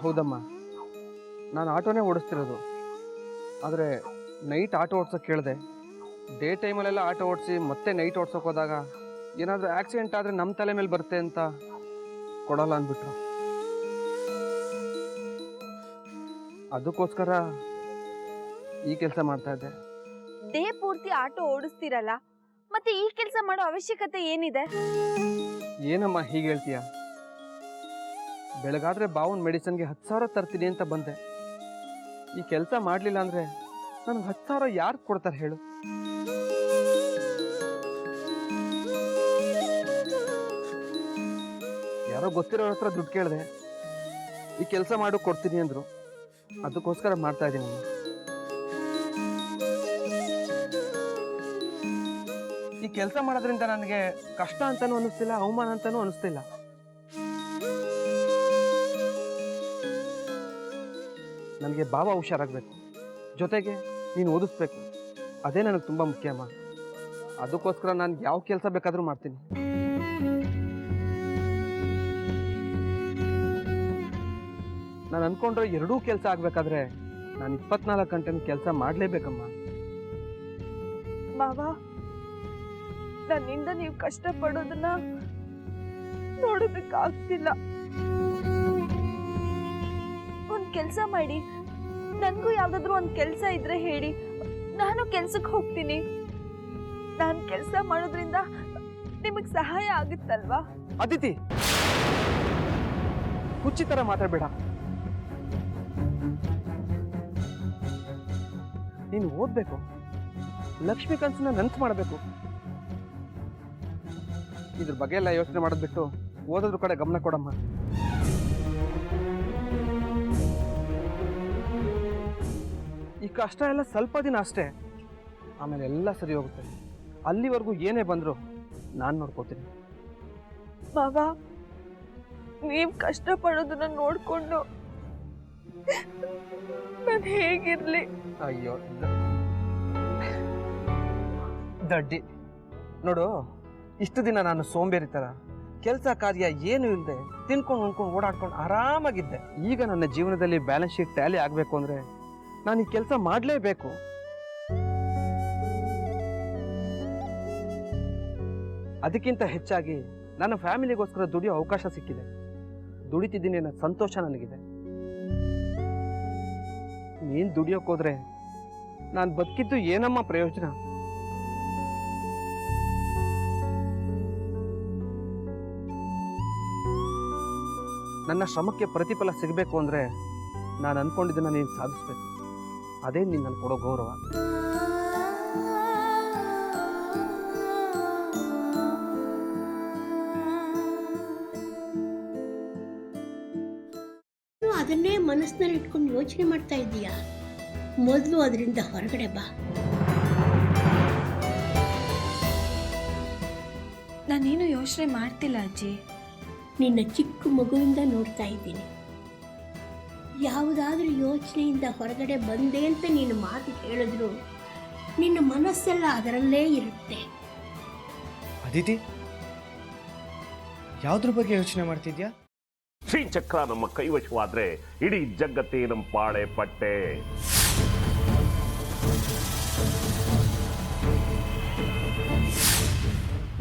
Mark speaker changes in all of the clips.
Speaker 1: ಹೌದಮ್ಮ, ನಾನು ಆಟೋನೇ ಓಡಿಸ್ತಿರೋದು. ಆದರೆ ನೈಟ್ ಆಟೋ ಓಡ್ಸೋಕ್ಕೆ ಕೇಳಿದೆ. ಡೇ ಟೈಮಲ್ಲೆಲ್ಲ ಆಟೋ ಓಡಿಸಿ ಮತ್ತೆ ನೈಟ್ ಓಡ್ಸೋಕೆ ಹೋದಾಗ ಏನಾದರೂ ಆಕ್ಸಿಡೆಂಟ್ ಆದರೆ ನಮ್ಮ ತಲೆ ಮೇಲೆ ಬರುತ್ತೆ ಅಂತ ಕೊಡಲ್ಲ ಅಂದ್ಬಿಟ್ರು. ಅದಕ್ಕೋಸ್ಕರ ಈ ಕೆಲಸ ಮಾಡ್ತಾ ಇದ್ದೆ.
Speaker 2: ಡೇ ಪೂರ್ತಿ ಆಟೋ ಓಡಿಸ್ತಿರಲ್ಲ, ಮತ್ತೆ ಈ ಕೆಲಸ ಮಾಡೋ ಅವಶ್ಯಕತೆ ಏನಿದೆ?
Speaker 1: ಏನಮ್ಮ ಹೀಗೆ ಹೇಳ್ತೀಯ? ಬೆಳಗಾದ್ರೆ ಬಾವನ್ ಮೆಡಿಸಿನ್ಗೆ 10,000 ತರ್ತೀನಿ ಅಂತ ಬಂದೆ. ಈ ಕೆಲಸ ಮಾಡಲಿಲ್ಲ ಅಂದರೆ ನನಗೆ 10,000 ಯಾರು ಕೊಡ್ತಾರೆ ಹೇಳು? ಯಾರೋ ಗೊತ್ತಿರೋರ ಹತ್ರ ದುಡ್ಡು ಕೇಳಿದೆ, ಈ ಕೆಲಸ ಮಾಡು ಕೊಡ್ತೀನಿ ಅಂದರು. ಅದಕ್ಕೋಸ್ಕರ ಮಾಡ್ತಾ ಇದ್ದೀನಿ. ಈ ಕೆಲಸ ಮಾಡೋದ್ರಿಂದ ನನಗೆ ಕಷ್ಟ ಅಂತಾನೂ ಅನ್ನಿಸ್ತಿಲ್ಲ, ಅವಮಾನ ಅಂತಾನೂ ಅನ್ನಿಸ್ತಿಲ್ಲ. ನನಗೆ ಬಾವ ಹುಷಾರಾಗಬೇಕು, ಜೊತೆಗೆ ನೀನು ಓದಿಸ್ಬೇಕು. ಅದೇ ನನಗೆ ತುಂಬ ಮುಖ್ಯ ಅಮ್ಮ. ಅದಕ್ಕೋಸ್ಕರ ನಾನು ಯಾವ ಕೆಲಸ ಬೇಕಾದರೂ ಮಾಡ್ತೀನಿ. ನಾನು ಅಂದ್ಕೊಂಡ್ರೆ ಎರಡೂ ಕೆಲಸ ಆಗಬೇಕಾದ್ರೆ ನಾನು 24 ಗಂಟೆ ಕೆಲಸ ಮಾಡಲೇಬೇಕಮ್ಮ.
Speaker 2: ಬಾಬಾ, ನನ್ನಿಂದ ನೀವು ಕಷ್ಟಪಡೋದನ್ನ ನೋಡೋದಕ್ಕಾಗ್ತಿಲ್ಲ. ಒಂದ್ ಕೆಲ್ಸ ಮಾಡಿ, ನನ್ಗೂ ಯಾವ್ದಾದ್ರು ಒಂದ್ ಕೆಲ್ಸ ಇದ್ರೆ ಹೇಳಿ, ನಾನು ಕೆಲ್ಸಕ್ಕೆ ಹೋಗ್ತೀನಿ. ನಾನ್ ಕೆಲ್ಸ ಮಾಡೋದ್ರಿಂದ ನಿಮಗ್ ಸಹಾಯ ಆಗುತ್ತಲ್ವಾ?
Speaker 1: ಅದಿತಿ, ಹುಚ್ಚಿ ತರ ಮಾತಾಡ್ಬೇಡ. ನೀನು ಓದ್ಬೇಕು, ಲಕ್ಷ್ಮಿ ಕನ್ಸನ್ನ ನೆನ್ಪು ಮಾಡಬೇಕು. ಇದ್ರ ಬಗ್ಗೆ ಎಲ್ಲ ಯೋಚನೆ ಮಾಡೋದು ಬಿಟ್ಟು ಓದೋದ್ರ ಕಡೆ ಗಮನ ಕೊಡಮ್ಮ. ಈ ಕಷ್ಟ ಎಲ್ಲ ಸ್ವಲ್ಪ ದಿನ ಅಷ್ಟೇ, ಆಮೇಲೆ ಎಲ್ಲ ಸರಿ ಹೋಗುತ್ತೆ. ಅಲ್ಲಿವರೆಗೂ ಏನೇ ಬಂದ್ರು ನಾನು ನೋಡ್ಕೋತೀನಿ.
Speaker 2: ಬಾಬಾ, ನೀವ್ ಕಷ್ಟ ಪಡೋದನ್ನ ನೋಡ್ಕೊಂಡು ನಾನು ಹೇಗಿರ್ಲಿ?
Speaker 1: ಅಯ್ಯೋ ದಡ್ಡಿ ನೋಡು, ಇಷ್ಟು ದಿನ ನಾನು ಸೋಂಬೇರಿ ಥರ ಕೆಲಸ ಕಾರ್ಯ ಏನು ಇಲ್ಲದೆ ತಿನ್ಕೊಂಡು ಉಣ್ಕೊಂಡು ಓಡಾಡ್ಕೊಂಡು ಆರಾಮಾಗಿದ್ದೆ. ಈಗ ನನ್ನ ಜೀವನದಲ್ಲಿ ಬ್ಯಾಲೆನ್ಸ್ ಶೀಟ್ ಟ್ಯಾಲಿ ಆಗಬೇಕು ಅಂದರೆ ನಾನು ಈ ಕೆಲಸ ಮಾಡಲೇಬೇಕು. ಅದಕ್ಕಿಂತ ಹೆಚ್ಚಾಗಿ ನನ್ನ ಫ್ಯಾಮಿಲಿಗೋಸ್ಕರ ದುಡಿಯೋ ಅವಕಾಶ ಸಿಕ್ಕಿದೆ. ದುಡಿತಿದ್ದೀನಿ ಅನ್ನೋ ಸಂತೋಷ ನನಗಿದೆ. ನೀನು ದುಡಿಯೋಕ್ಕೋದ್ರೆ ನಾನು ಬದುಕಿದ್ದು ಏನಮ್ಮ ಪ್ರಯೋಜನ? ನನ್ನ ಶ್ರಮಕ್ಕೆ ಪ್ರತಿಫಲ ಸಿಗಬೇಕು ಅಂದರೆ ನಾನು ಅಂದ್ಕೊಂಡಿದ್ದನ್ನು ನೀನು ಸಾಧಿಸ್ಬೇಕು. ಅದೇ ನೀನು ನಾನು ಕೊಡೋ ಗೌರವ.
Speaker 3: ಅದನ್ನೇ ಮನಸ್ಸಿನಲ್ಲಿ ಇಟ್ಕೊಂಡು ಯೋಚನೆ ಮಾಡ್ತಾ ಇದ್ದೀಯಾ? ಮೊದಲು ಅದರಿಂದ ಹೊರಗಡೆ ಬಾ.
Speaker 2: ನಾನೇನು ಯೋಚನೆ ಮಾಡ್ತಿಲ್ಲ ಅಜ್ಜಿ.
Speaker 3: ನಿನ್ನ ಚಿಕ್ಕ ಮಗುವಿಂದ ನೋಡ್ತಾ ಇದ್ದೀನಿ. ಯಾವುದಾದ್ರೂ ಯೋಚನೆಯಿಂದ ಹೊರಗಡೆ ಬಂದೆ ಅಂತ ನೀನು ಮಾತು ಹೇಳಿದ್ರು ನಿನ್ನ ಮನಸ್ಸೆಲ್ಲ ಅದರಲ್ಲೇ ಇರುತ್ತೆ.
Speaker 4: ಅದಿತಿ, ಯಾವುದ್ರ ಬಗ್ಗೆ ಯೋಚನೆ ಮಾಡ್ತಿದ್ಯಾ?
Speaker 5: ಶ್ರೀಚಕ್ರ ನಮ್ಮ ಕೈವಶವಾದ್ರೆ ಇಡೀ ಜಗತ್ತೇ ನಮ್ಮ ಪಾಳೆ ಪಟ್ಟೆ.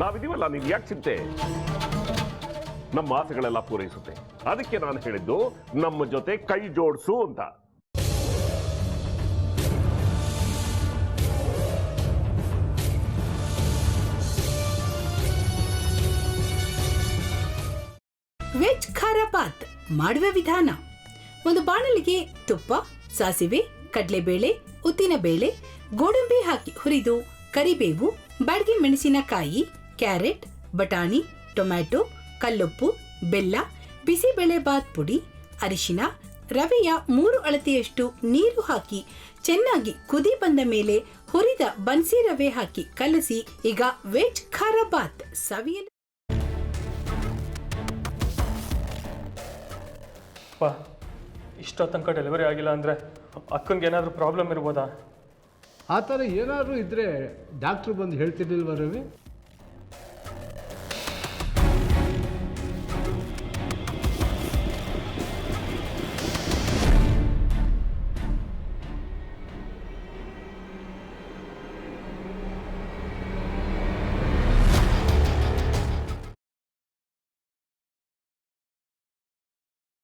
Speaker 5: ನಾವಿದೀವಲ್ಲ, ನೀನ್ ಯಾಕೆ ಚಿಂತೆ? ನಮ್ಮ ಆಸೆಗಳೆಲ್ಲ ಪೂರೈಸುತ್ತೆ. ಅದಕ್ಕೆ ನಾನು ಹೇಳಿದ್ದು ನಮ್ಮ ಜೊತೆ ಕೈ ಜೋಡಿಸು ಅಂತ.
Speaker 6: ವೆಜ್ ಖಾರ ಬಾತ್ ಮಾಡುವ ವಿಧಾನ: ಒಂದು ಬಾಣಲಿಗೆ ತುಪ್ಪ, ಸಾಸಿವೆ, ಕಡಲೆಬೇಳೆ, ಉದ್ದಿನಬೇಳೆ, ಗೋಡಂಬಿ ಹಾಕಿ ಹುರಿದು ಕರಿಬೇವು, ಬಾಡಿಗೆ ಮೆಣಸಿನಕಾಯಿ, ಕ್ಯಾರೆಟ್, ಬಟಾಣಿ, ಟೊಮ್ಯಾಟೊ, ಕಲ್ಲುಪ್ಪು, ಬೆಲ್ಲ, ಬಿಸಿಬೇಳೆ ಬಾತ್ ಪುಡಿ, ಅರಿಶಿನ, ರವೆಯ 3 ಅಳತೆಯಷ್ಟು ನೀರು ಹಾಕಿ ಚೆನ್ನಾಗಿ ಕುದಿ ಬಂದ ಮೇಲೆ ಹುರಿದ ಬನ್ಸಿ ರವೆ ಹಾಕಿ ಕಲಸಿ. ಈಗ ವೆಜ್ ಖಾರ ಬಾತ್ ಸವಿಯಲು.
Speaker 7: ಇಷ್ಟೋ ತನಕ ಡೆಲಿವರಿ ಆಗಿಲ್ಲ ಅಂದರೆ ಅಕ್ಕಂಗೆ ಏನಾದರೂ ಪ್ರಾಬ್ಲಮ್ ಇರ್ಬೋದಾ?
Speaker 8: ಆ ಥರ ಏನಾದರೂ ಇದ್ದರೆ ಡಾಕ್ಟ್ರು ಬಂದು ಹೇಳ್ತಿರ್ಲಿಲ್ವ ರವಿ?